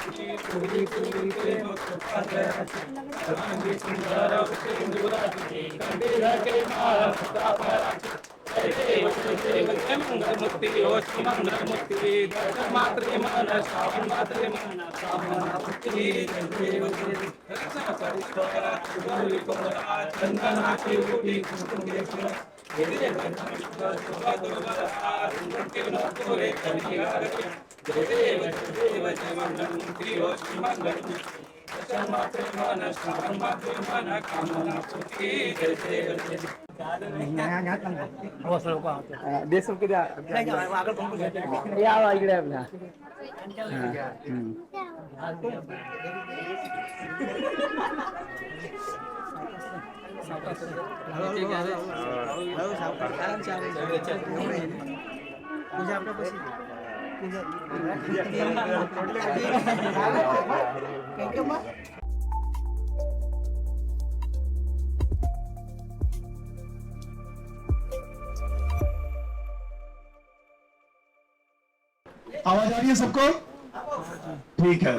पूरी पूरी प्रेम रांगी सुंदर सिंदूराची कंदील के माला मुक्ति मंगल मुक्ति मातृ मन श्रावण मातृ मन चंदनाची उठी देशम किती या इकडे आपला आवाज आ रही है सबको? ठीक है।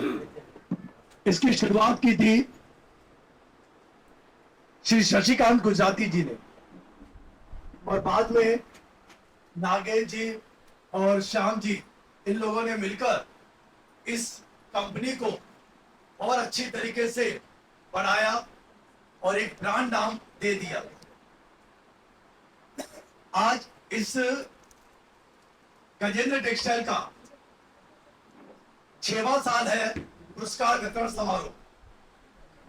इसकी शुरुआत की थी श्री शशिकांत गुजराती जी ने और बाद में नागेश जी और श्याम जी इन लोगों ने मिलकर इस कंपनी को और अच्छी तरीके से बढ़ाया और एक ब्रांड नाम दे दिया। आज इस गजेंद्र टेक्सटाइल का 6वां साल है पुरस्कार वितरण समारोह।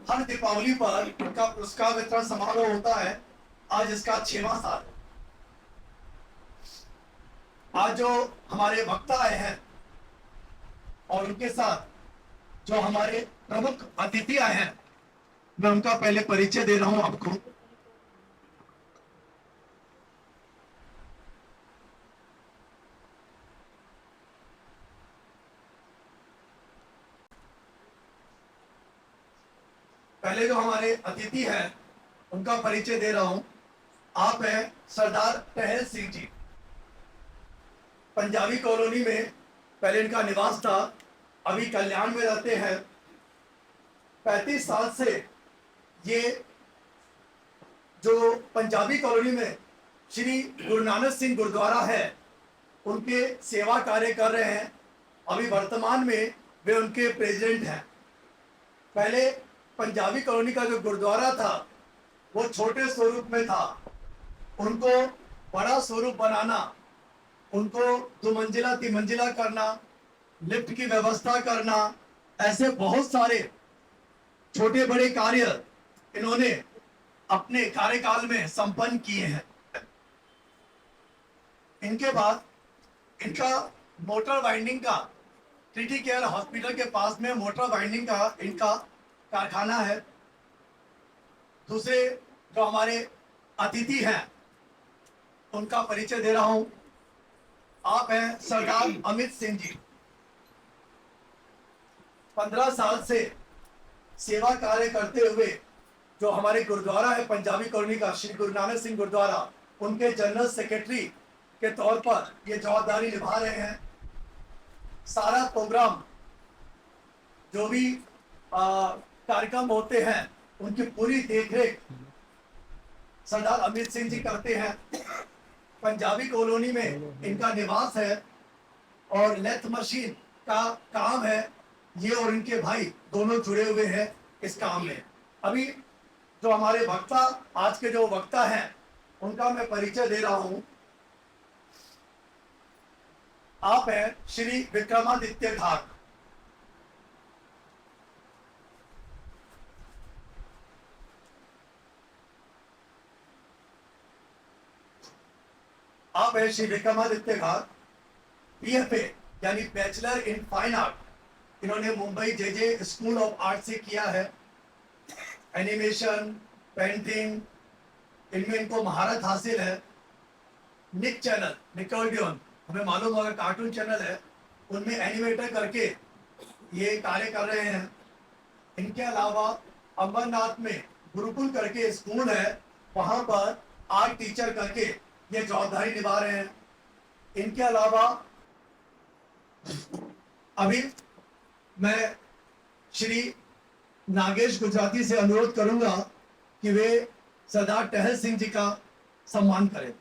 हर दीपावली पर इनका पुरस्कार वितरण समारोह होता है। आज इसका 6वां साल है। आज जो हमारे वक्ता आए हैं और उनके साथ जो हमारे प्रमुख अतिथि आए हैं, मैं उनका पहले परिचय दे रहा हूं आपको। पहले जो हमारे अतिथि हैं उनका परिचय दे रहा हूं। आप हैं सरदार टहल सिंह जी। पंजाबी कॉलोनी में पहले इनका निवास था, अभी कल्याण में रहते हैं। 35 साल से ये जो पंजाबी कॉलोनी में श्री गुरु नानक सिंह गुरुद्वारा है उनके सेवा कार्य कर रहे हैं। अभी वर्तमान में वे उनके प्रेसिडेंट हैं। पहले पंजाबी कॉलोनी का जो गुरुद्वारा था वो छोटे स्वरूप में था, उनको बड़ा स्वरूप बनाना, उनको 2 मंजिला 3 मंजिला करना, लिफ्ट की व्यवस्था करना, ऐसे बहुत सारे छोटे बड़े कार्य इन्होंने अपने कार्यकाल में संपन्न किए हैं। इनके बाद इनका मोटर वाइंडिंग का ट्रिटी केयर हॉस्पिटल के पास में मोटर वाइंडिंग का इनका कारखाना है। दूसरे जो हमारे अतिथि हैं उनका परिचय दे रहा हूं। आप हैं सरदार अमित सिंह जी। 15 साल से सेवा कार्य करते हुए जो हमारे गुरुद्वारा है पंजाबी कॉलोनी का श्री गुरु नानक सिंह गुरुद्वारा, उनके जनरल सेक्रेटरी के तौर पर ये जवाबदारी निभा रहे हैं। सारा प्रोग्राम जो भी कार्यक्रम होते हैं उनकी पूरी देखरेख सरदार अमित सिंह जी करते हैं। पंजाबी कॉलोनी में इनका निवास है और लेथ मशीन का काम है। ये और इनके भाई दोनों जुड़े हुए हैं इस काम में। अभी जो हमारे वक्ता, आज के जो वक्ता हैं उनका मैं परिचय दे रहा हूं। आप हैं श्री विक्रमादित्य घाट। आप हैं श्री विक्रमादित्य घाट, BFA यानी बैचलर इन फाइन आर्ट। इन्होंने Mumbai JJ school of art से किया है। एनिमेशन, पेंटिंग, इनमें इनको महारत हासिल है। निक चैनल, निकोडियन, हमें मालूम होगा कार्टून चैनल है, उनमें एनिमेटर करके ये कार्य कर रहे हैं। इनके अलावा अमरनाथ में गुरुकुल करके स्कूल है, वहां पर आर्ट टीचर करके ये जवाबदारी निभा रहे हैं। इनके अलावा अभी मैं श्री नागेश गुजराती से अनुरोध करूंगा कि वे सरदार टहल सिंह जी का सम्मान करें।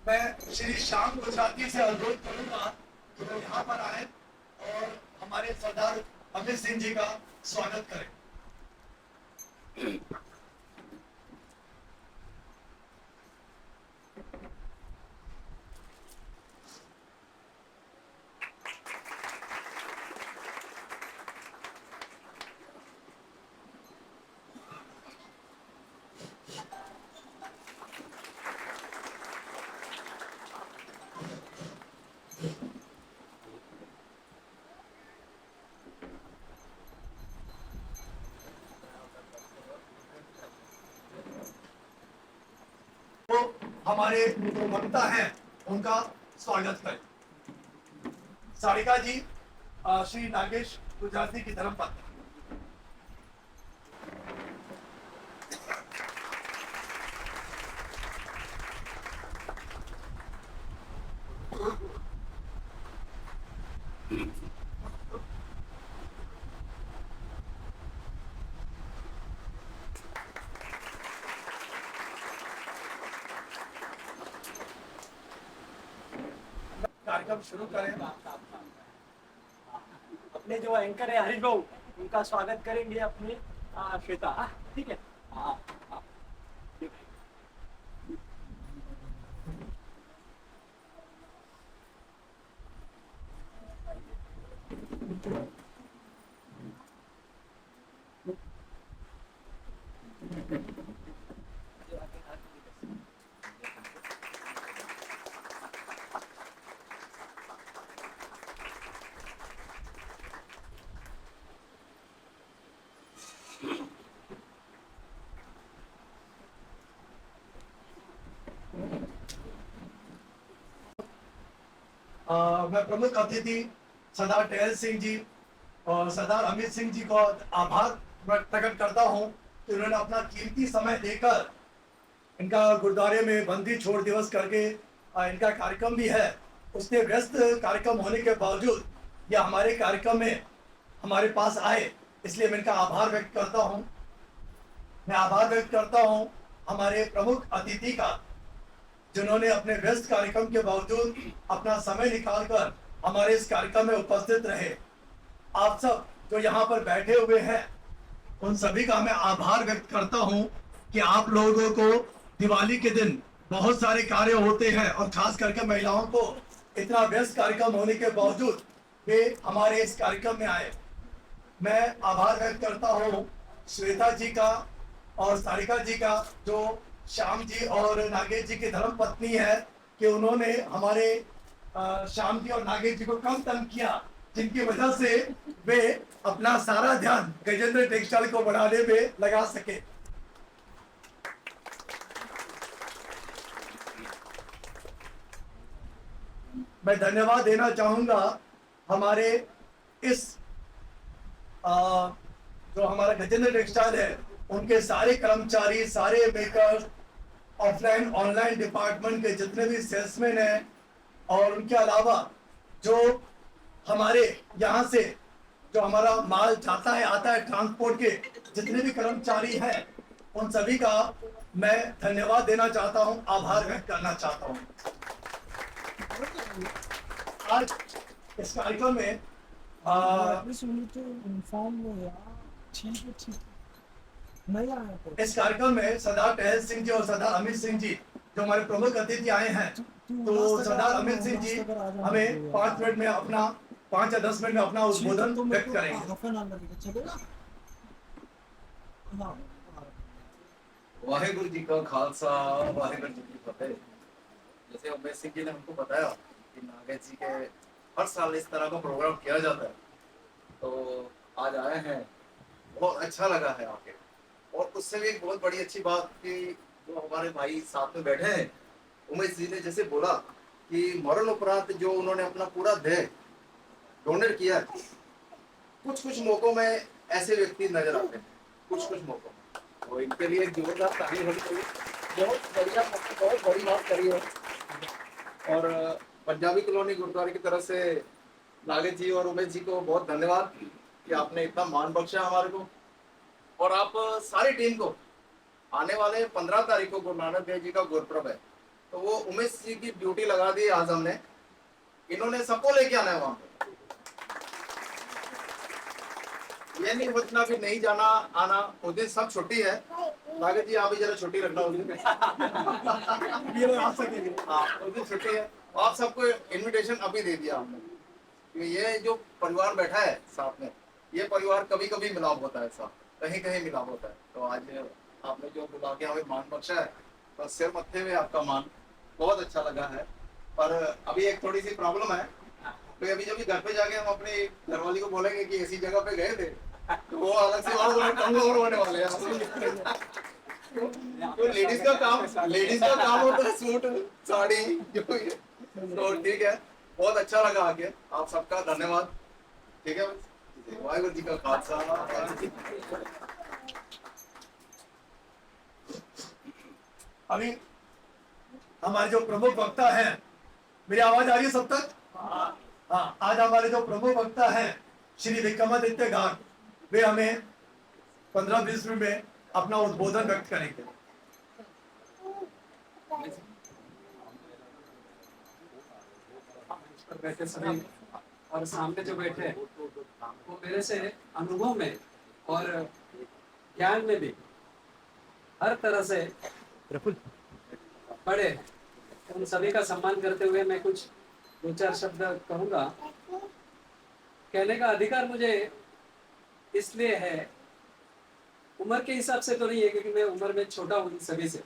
मैं श्री श्याम गुजराती से अनुरोध करूंगा कि वो यहाँ पर आए और हमारे सरदार अमित सिंह जी का स्वागत करें। वो हमारे जो वक्ता हैं उनका स्वागत करें। सारिका जी श्री नागेश गुजराती की धर्मपत्नी। कार्यक्रम शुरू करें। अपने जो एंकर है हरीश भाऊ, उनका स्वागत करेंगे अपने श्वेता। ठीक है। हाँ, हाँ, ठीक है। मैं प्रमुख अतिथि सरदार टहल सिंह जी और सरदार अमित सिंह जी को आभार प्रकट करता हूं कि उन्होंने अपना कीमती समय देकर, इनका गुरुद्वारे में बंदी छोड़ दिवस करके इनका कार्यक्रम भी है, उसके व्यस्त कार्यक्रम होने के बावजूद यह हमारे कार्यक्रम में हमारे पास आए, इसलिए मैं इनका आभार व्यक्त करता हूं। मैं आभार व्यक्त करता हूं हमारे प्रमुख अतिथि का, जिन्होंने अपने व्यस्त कार्यक्रम के बावजूद अपना समय निकालकर हमारे इस कार्यक्रम में उपस्थित रहे। आप सब जो यहाँ पर बैठे हुए हैं, उन सभी का मैं आभार व्यक्त करता हूँ कि आप लोगों को दिवाली के दिन बहुत सारे कार्य होते हैं और खास करके महिलाओं को इतना व्यस्त कार्यक्रम होने के बावजूद वे हमारे इस कार्यक्रम में आए। मैं आभार व्यक्त करता हूँ श्वेता जी का और सारिका जी का, जो श्याम जी और नागेश जी की धर्म पत्नी है, कि उन्होंने हमारे श्याम जी और नागेश जी को कम तंग किया, जिनकी वजह से वे अपना सारा ध्यान गजेंद्र टेक्सटाइल को बढ़ाने में लगा सके। मैं धन्यवाद देना चाहूंगा हमारे इस जो हमारा गजेंद्र टेक्सटाइल है, उनके सारे कर्मचारी, सारे मेकर्स, ऑफलाइन ऑनलाइन डिपार्टमेंट के जितने भी सेल्समैन हैं, और उनके अलावा जो हमारे यहाँ से जो हमारा माल जाता है आता है ट्रांसपोर्ट के जितने भी कर्मचारी हैं, उन सभी का मैं धन्यवाद देना चाहता हूँ, आभार व्यक्त करना चाहता हूँ। आज इस कार्यक्रम में इस कार्यक्रम में सरदार टहल सिंह जी और सरदार अमित सिंह जी जो हमारे प्रमुख अतिथि आए हैं, तो सरदार अमित सिंह जी हमें 5 मिनट में अपना 5 या 10 मिनट में अपना उद्बोधन व्यक्त करेंगे। वाहेगुरु जी का खालसा, वाहेगुरु जी की फतेह। जैसे उमेश सिंह जी ने हमको बताया कि नागेश जी के हर साल इस तरह का प्रोग्राम किया जाता है, तो आज आए हैं, बहुत अच्छा लगा है आके। और उससे भी एक बहुत बड़ी अच्छी बात कि जो हमारे भाई साथ में बैठे हैं, उमेश जी ने जैसे बोला कि मरण उपरांत जो उन्होंने अपना पूरा देह डोनेट किया है, कुछ कुछ मौकों में ऐसे व्यक्ति नजर आते हैं, कुछ कुछ मौकों में। तो इनके लिए एक जोरदार ताली होनी चाहिए। बहुत बढ़िया, बहुत बड़ी बात करी है। और पंजाबी कॉलोनी गुरुद्वारे की तरफ से नागेश जी और उमेश जी को बहुत धन्यवाद कि आपने इतना मान बख्शा हमारे को। और आप सारी टीम को आने वाले 15 तारीख को गुरु नानक देव जी का गुरपुरब है, तो वो उमेश जी की ड्यूटी लगा दी आज हमने। इन्होंने सबको लेके आना है वहां पे। ये नहीं सोचना भी नहीं जाना आना, उस दिन सब छुट्टी है। नागेश जी आप भी जरा छुट्टी रखना उस दिन। ये लोग आ सकेंगे। हाँ, उस दिन छुट्टी है। आप सबको इनविटेशन अभी दे दिया हमने कि ये जो परिवार बैठा है साथ में, ये परिवार कभी कभी मिलाप होता है, साथ कहीं कहीं मिलाप होता है। तो आज आपने जो बुला के हमें मान बख्शा है, तो सिर मत्थे में आपका मान, बहुत अच्छा लगा है। पर अभी एक थोड़ी सी प्रॉब्लम है, तो अभी जब घर पे जाके हम अपनी घरवाली को बोलेंगे कि ऐसी जगह पे गए थे, तो वो अलग से और होने वाले हैं। तो लेडीज का काम होता है सूट साड़ी जो ये। तो ठीक है, बहुत अच्छा लगा आके, आप सबका धन्यवाद। ठीक है, वाहिगुरु जी का खालसा, वाहिगुरू जी की फतेह। अभी हमारे जो प्रमुख वक्ता हैं, मेरी आवाज आ रही है सब तक? हाँ, आज हमारे जो प्रमुख वक्ता हैं श्री विक्रमादित्य गार्ग, वे हमें 15-20 मिनट में अपना उद्बोधन व्यक्त करेंगे। पर बैठे सभी और सामने जो बैठे हैं, वो मेरे से अनुभव में और ज्ञान में भी हर तरह से बड़े। उन सभी का सम्मान करते हुए मैं कुछ 2-4 शब्द कहूंगा। कहने का अधिकार मुझे इसलिए है, उम्र के हिसाब से तो नहीं है क्योंकि मैं उम्र में छोटा हूँ सभी से,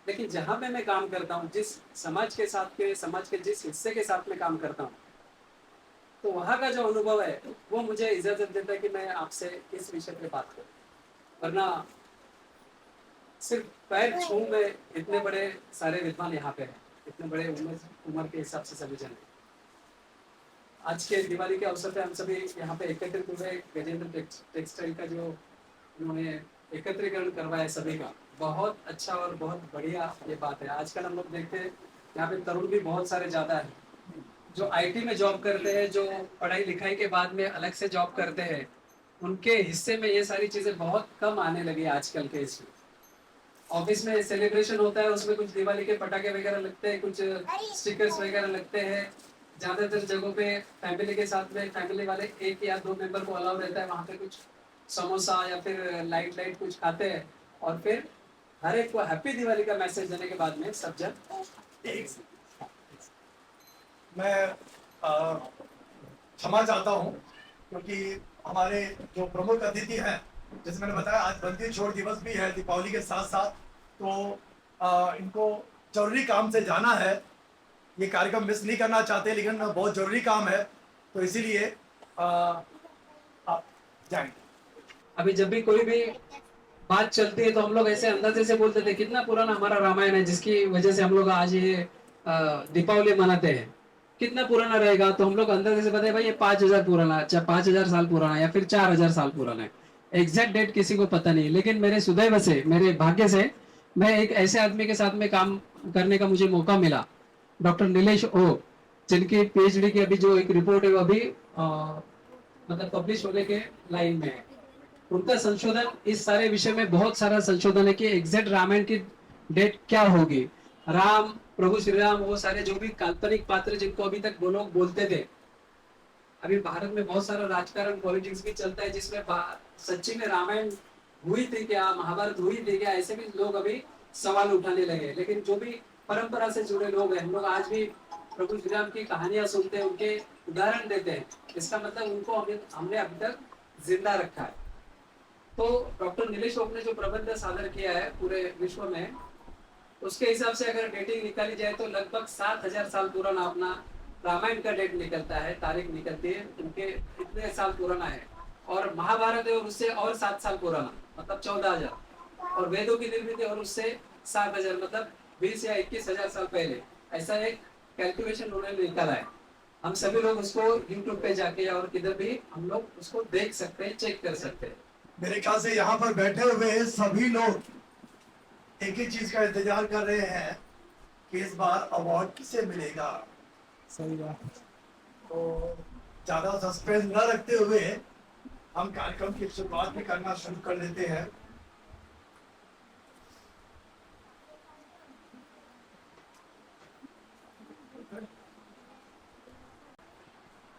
लेकिन जहां पे मैं काम करता हूँ, जिस समाज के जिस हिस्से के साथ में काम करता हूँ, तो वहां का जो अनुभव है वो मुझे इजाजत देता है कि मैं आपसे इस विषय पे बात करूं। वरना सिर्फ पैर छू में इतने बड़े सारे विद्वान यहाँ पे हैं, इतने बड़े उम्र के हिसाब से सभी जन। आज के दिवाली के अवसर पे हम सभी यहाँ पे एकत्रित हुए। गजेंद्र टेक्सटाइल का जो उन्होंने एकत्रीकरण करवाया सभी का, बहुत अच्छा और बहुत बढ़िया ये बात है। आजकल हम लोग देखते हैं यहाँ पे तरुण भी बहुत सारे ज्यादा है, जो आईटी में जॉब करते हैं, जो पढ़ाई लिखाई के बाद में अलग से जॉब करते हैं, उनके हिस्से में ये सारी चीजें बहुत कम आने लगी आजकल के इसमें। ऑफिस में सेलिब्रेशन होता है, उसमें कुछ दिवाली के पटाखे वगैरह लगते हैं, कुछ स्टिकर्स वगैरह लगते हैं। ज्यादातर जगहों पे फैमिली के साथ में फैमिली वाले 1 या 2 मेंबर को अलाउ रहता है, वहाँ पे कुछ समोसा या फिर लाइट कुछ खाते हैं और फिर हर एक को हैप्पी दिवाली का मैसेज देने के बाद में सब जन मैं क्षमा चाहता हूँ क्योंकि हमारे जो प्रमुख अतिथि हैं, जैसे मैंने बताया आज बंदी छोड़ दिवस भी है दीपावली के साथ साथ, तो इनको जरूरी काम से जाना है। ये कार्यक्रम मिस नहीं करना चाहते, लेकिन बहुत जरूरी काम है, तो इसीलिए आप जाएंगे। अभी जब भी कोई भी बात चलती है तो हम लोग ऐसे अंदाजे से बोलते थे कितना पुराना हमारा रामायण है, जिसकी वजह से हम लोग आज ये दीपावली मनाते हैं, कितना पुराना रहेगा। तो हम लोग अंदाजे से बताए भाई ये 5000 पुराना, 5000 साल पुराना या फिर 4000 साल पुराना है। एग्जैक्ट डेट किसी को पता नहीं, लेकिन मेरे सुदैव से, मेरे भाग्य से मैं एक ऐसे आदमी के साथ में काम करने का मुझे मौका मिला, डॉक्टर नीलेश ओ, जिनकी पीएचडी की अभी जो एक रिपोर्ट है वो अभी मतलब पब्लिश होने के लाइन में है। उनका संशोधन इस सारे विषय में बहुत सारा संशोधन है कि एग्जैक्ट रामायण की डेट क्या होगी। राम, प्रभु श्री राम, वो सारे जो भी काल्पनिक पात्र जिनको अभी तक वो लोग बोलते थे, अभी भारत में बहुत सारा राजकारण पॉलिटिक्स भी चलता है जिसमें सच्ची में रामायण हुई थी क्या, महाभारत हुई थी क्या, ऐसे भी लोग अभी सवाल उठाने लगे। लेकिन जो भी परंपरा से जुड़े लोग हैं, हम लोग आज भी प्रभु श्री राम की कहानियां सुनते हैं, उनके उदाहरण देते हैं, इसका मतलब उनको हमने अभी तक जिंदा रखा है। तो डॉक्टर नीलेश ओक ने जो प्रबंध सादर किया है पूरे विश्व में, उसके हिसाब से अगर डेटिंग निकाली जाए तो लगभग 7000 साल पुराना अपना रामायण का डेट निकलता है, तारीख निकलती है, उनके इतने साल पुराना है। और महाभारत है और उससे और 7 साल पुराना, मतलब 14,000, और वेदों की निर्मित है और उससे 7,000, मतलब 20 या 21 हजार साल पहले। ऐसा एक कैलकुलेशन उन्होंने निकाला है। हम सभी लोग उसको यूट्यूब पे जाके या और किधर भी हम लोग उसको देख सकते हैं, चेक कर सकते हैं। मेरे ख्याल से यहाँ पर बैठे हुए सभी लोग एक ही चीज का इंतजार कर रहे हैं कि इस बार अवार्ड किसे मिलेगा। सही बात। तो ज्यादा सस्पेंस न रखते हुए हम कार्यक्रम की शुरुआत भी करना शुरू कर देते हैं।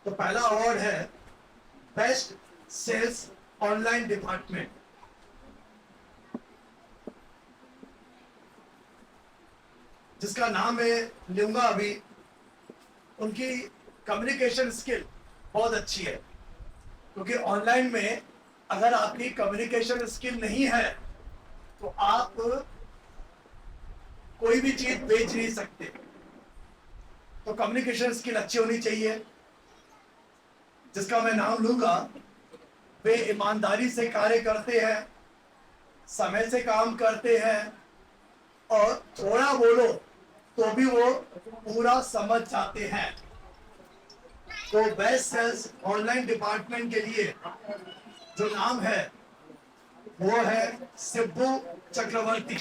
तो पहला अवार्ड है बेस्ट सेल्स ऑनलाइन डिपार्टमेंट। जिसका नाम मैं लूंगा अभी। उनकी कम्युनिकेशन स्किल बहुत अच्छी है, क्योंकि ऑनलाइन में अगर आपकी कम्युनिकेशन स्किल नहीं है तो आप कोई भी चीज बेच नहीं सकते। तो कम्युनिकेशन स्किल अच्छी होनी चाहिए। जिसका मैं नाम लूंगा, वे ईमानदारी से कार्य करते हैं, समय से काम करते हैं, और थोड़ा बोलो तो भी वो पूरा समझ जाते हैं। तो बेस्ट सेल्स ऑनलाइन डिपार्टमेंट के लिए जो नाम है वो है सिब्बू चक्रवर्ती।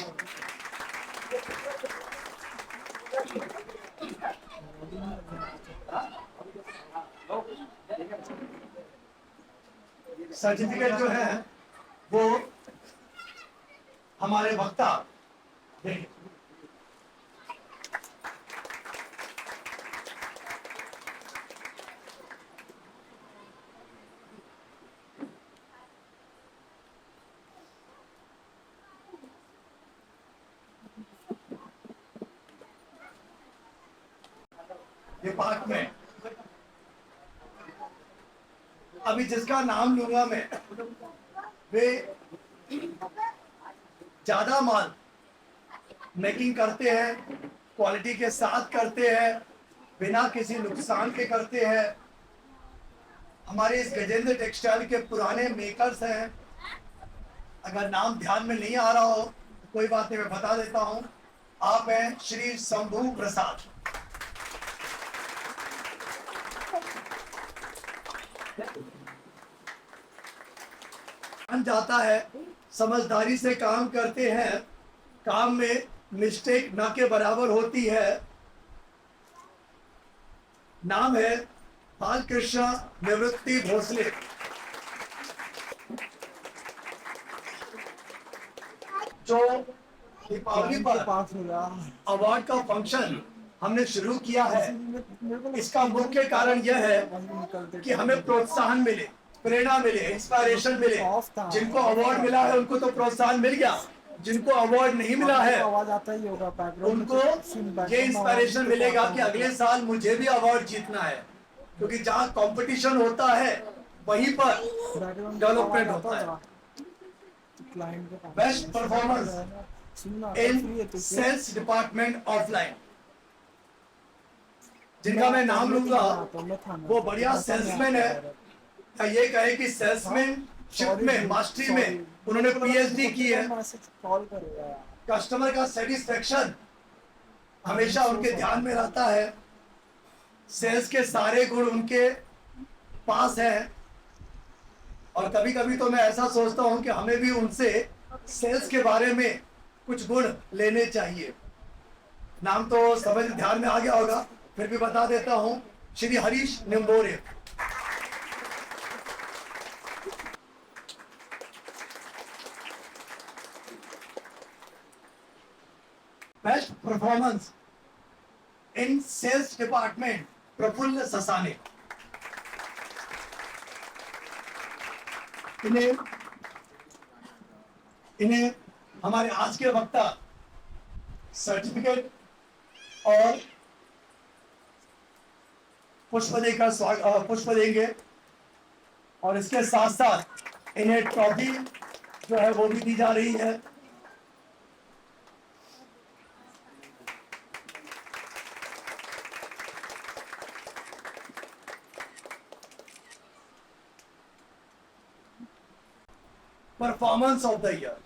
सर्टिफिकेट जो है वो हमारे वक्ता देंगे। डिपार्टमेंट अभी जिसका नाम लूंगा मैं, वे ज्यादा माल मेकिंग करते हैं, क्वालिटी के साथ करते हैं, बिना किसी नुकसान के करते हैं। हमारे इस गजेंद्र टेक्सटाइल के पुराने मेकर्स हैं। अगर नाम ध्यान में नहीं आ रहा हो तो कोई बात नहीं, मैं बता देता हूं। आप हैं श्री शंभू प्रसाद। जाता है, समझदारी से काम करते हैं, काम में मिस्टेक ना के बराबर होती है। नाम है बालकृष्ण निवृत्ति भोसले। जो दीपावली पर अवार्ड का फंक्शन हमने शुरू किया है, इसका मुख्य कारण यह है कि हमें प्रोत्साहन मिले, प्रेरणा मिले, इंस्पायरेशन मिले। जिनको अवार्ड मिला है उनको तो प्रोत्साहन मिल गया, जिनको अवार्ड नहीं मिला है उनको ये इंस्पायरेशन मिलेगा कि अगले साल मुझे भी अवार्ड जीतना है। क्योंकि जहाँ कंपटीशन होता है वहीं पर डेवलपमेंट होता है। Best performance in sales department offline, जिनका मैं नाम लूंगा, वो बढ़िया सेल्समैन है। ये कहे कि सेल्समैनशिप में, मास्टरी में उन्होंने पीएचडी की है। कस्टमर का सेटिस्फेक्शन हमेशा उनके ध्यान में रहता है। सेल्स के सारे गुण उनके पास है। और कभी कभी तो मैं ऐसा सोचता हूं कि हमें भी उनसे सेल्स के बारे में कुछ गुण लेने चाहिए। नाम तो समझ ध्यान में आ गया होगा, फिर भी बता देता हूं, Shri Harish Nimbore. Best performance in sales department Prafull Sasane. इन्हें हमारे आज के वक्ता सर्टिफिकेट और पुष्प देकर पुष्प देंगे, और इसके साथ साथ इन्हें ट्रॉफी जो है वो भी दी जा रही है। परफॉर्मेंस ऑफ द ईयर,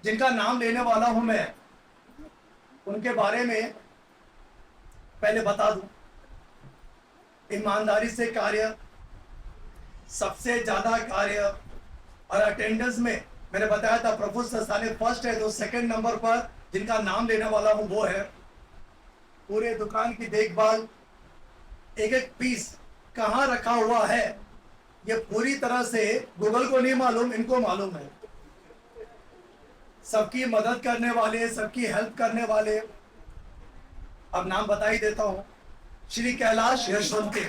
जिनका नाम लेने वाला हूं मैं, उनके बारे में पहले बता दूं। ईमानदारी से कार्य, सबसे ज्यादा कार्य और अटेंडेंस में मैंने बताया था प्रफुल्ल सस्ताने फर्स्ट है, तो सेकंड नंबर पर जिनका नाम लेने वाला हूं वो है पूरे दुकान की देखभाल, एक एक पीस कहां रखा हुआ है ये पूरी तरह से गूगल को नहीं मालूम, इनको मालूम है। सबकी मदद करने वाले, सबकी हेल्प करने वाले, अब नाम बता ही देता हूं, श्री कैलाश यशवंती।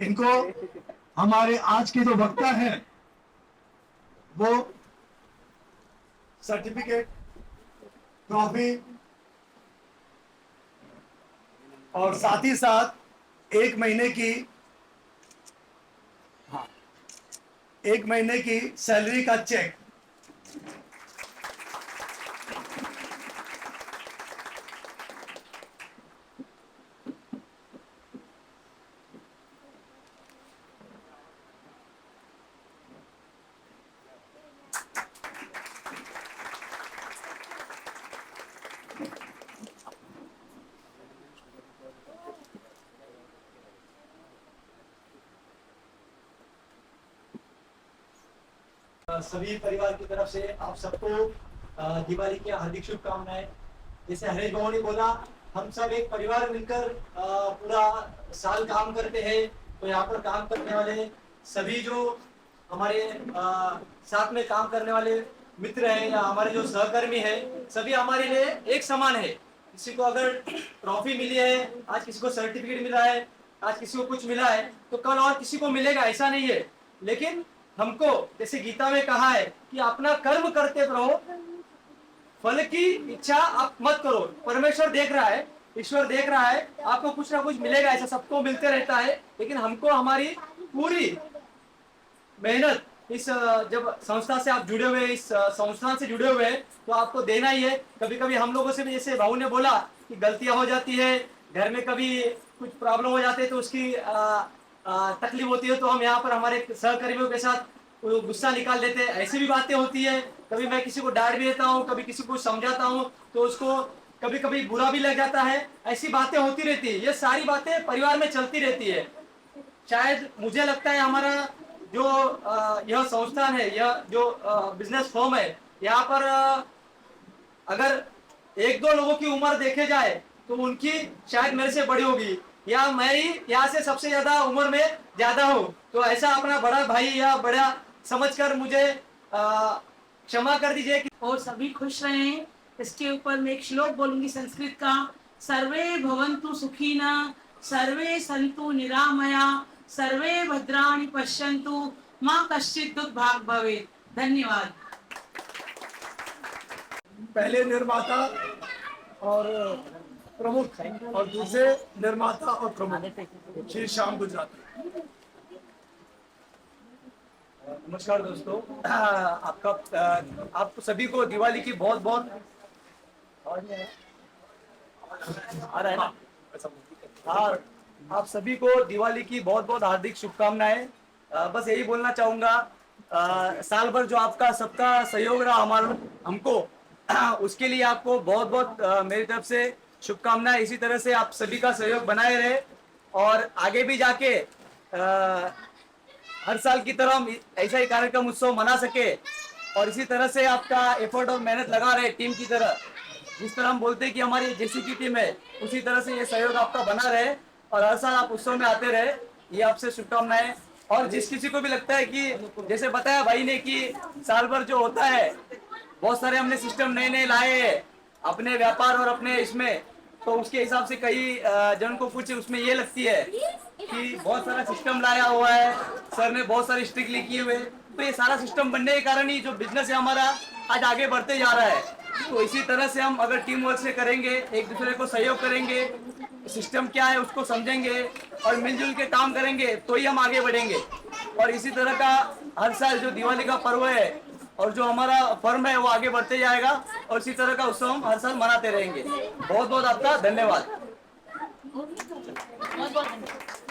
इनको हमारे आज के जो वक्ता हैं वो सर्टिफिकेट, ट्रॉफी और साथ ही साथ एक महीने की सैलरी का चेक। सभी परिवार की तरफ से आप सबको दिवाली की हार्दिक शुभकामनाएं। जैसे हरेश बाबू ने बोला, हम सब एक परिवार मिलकर पूरा साल काम करते हैं। तो यहाँ पर काम करने वाले सभी जो हमारे साथ में काम करने वाले मित्र हैं या हमारे जो सहकर्मी हैं, सभी हमारे लिए एक समान है। किसी को अगर ट्रॉफी मिली है, आज किसी को सर्टिफिकेट मिला है, आज किसी को कुछ मिला है, तो कल और किसी को मिलेगा, ऐसा नहीं है। लेकिन हमको जैसे गीता में कहा है कि अपना कर्म करते रहो, फल की इच्छा आप मत करो। परमेश्वर देख रहा है, ईश्वर देख रहा है, आपको कुछ ना कुछ मिलेगा, ऐसा सबको मिलते रहता है। लेकिन हमको हमारी पूरी मेहनत, इस जब संस्था से आप जुड़े हुए, इस संस्थान से जुड़े हुए हैं, तो आपको देना ही है। कभी कभी हम लोगों से भी, जैसे भाऊ ने बोला कि गलतियां हो जाती है, घर में कभी कुछ प्रॉब्लम हो जाते हैं, तो उसकी तकलीफ होती है, तो हम यहाँ पर हमारे सहकर्मियों के साथ गुस्सा निकाल देते हैं। ऐसी भी बातें होती है, कभी मैं किसी को डांट भी देता हूँ, कभी किसी को समझाता हूँ तो उसको कभी कभी बुरा भी लग जाता है। ऐसी बातें होती रहती है, ये सारी बातें परिवार में चलती रहती है। शायद मुझे लगता है हमारा जो यह संस्थान है, यह जो बिजनेस फर्म है, यहाँ पर अगर एक दो लोगों की उम्र देखे जाए तो उनकी शायद मेरे से बड़ी होगी, या मैं ही यहाँ से सबसे ज्यादा उम्र में ज्यादा हूँ। तो ऐसा अपना बड़ा भाई या बड़ा समझकर मुझे क्षमा कर दीजिए। और सभी खुश रहें। इसके ऊपर मैं एक श्लोक बोलूंगी संस्कृत का। सर्वे भवन्तु सुखिना, सर्वे सन्तु निरामया, सर्वे भद्राणि पश्यन्तु, मां कश्चित् दुर्भाग् भवेत्। धन्यवाद। पहले निर्माता और प्रमुख और दूसरे निर्माता और प्रमुख श्री श्याम गुजराती। नमस्कार दोस्तों, आप सभी को दिवाली की बहुत बहुत आ रहा है ना? हाँ, आप सभी को दिवाली की बहुत बहुत हार्दिक शुभकामनाएं। बस यही बोलना चाहूंगा, साल भर जो आपका सबका सहयोग रहा हमको उसके लिए आपको बहुत बहुत मेरी तरफ से शुभकामनाएं। इसी तरह से आप सभी का सहयोग बनाए रहे और आगे भी जाके हर साल की तरह हम ऐसा ही कार्यक्रम उत्सव मना सके, और इसी तरह से आपका एफर्ट और मेहनत लगा रहे टीम की तरह। जिस तरह हम बोलते हैं कि हमारी जैसी की टीम है, उसी तरह से ये सहयोग आपका बना रहे और हर साल आप उत्सव में आते रहे, ये आपसे शुभकामनाएं। और जिस किसी को भी लगता है कि जैसे बताया भाई ने कि साल भर जो होता है, बहुत सारे हमने सिस्टम नए नए लाए हैं अपने व्यापार और अपने इसमें, तो उसके हिसाब से कई जन को कुछ उसमें ये लगती है कि बहुत सारा सिस्टम लाया हुआ है, सर ने बहुत सारी स्ट्रिक्टली किए हुए, तो ये सारा सिस्टम बनने के कारण ही जो बिजनेस है हमारा आज आगे बढ़ते जा रहा है। तो इसी तरह से हम अगर टीम वर्क से करेंगे, एक दूसरे को सहयोग करेंगे, सिस्टम क्या है उसको समझेंगे और मिलजुल के काम करेंगे, तो ही हम आगे बढ़ेंगे। और इसी तरह का हर साल जो दिवाली का पर्व है, और जो हमारा फर्म है वो आगे बढ़ते जाएगा और इसी तरह का उत्सव हम हर साल मनाते रहेंगे। बहुत बहुत आपका धन्यवाद। बहुत बहुत धन्यवाद।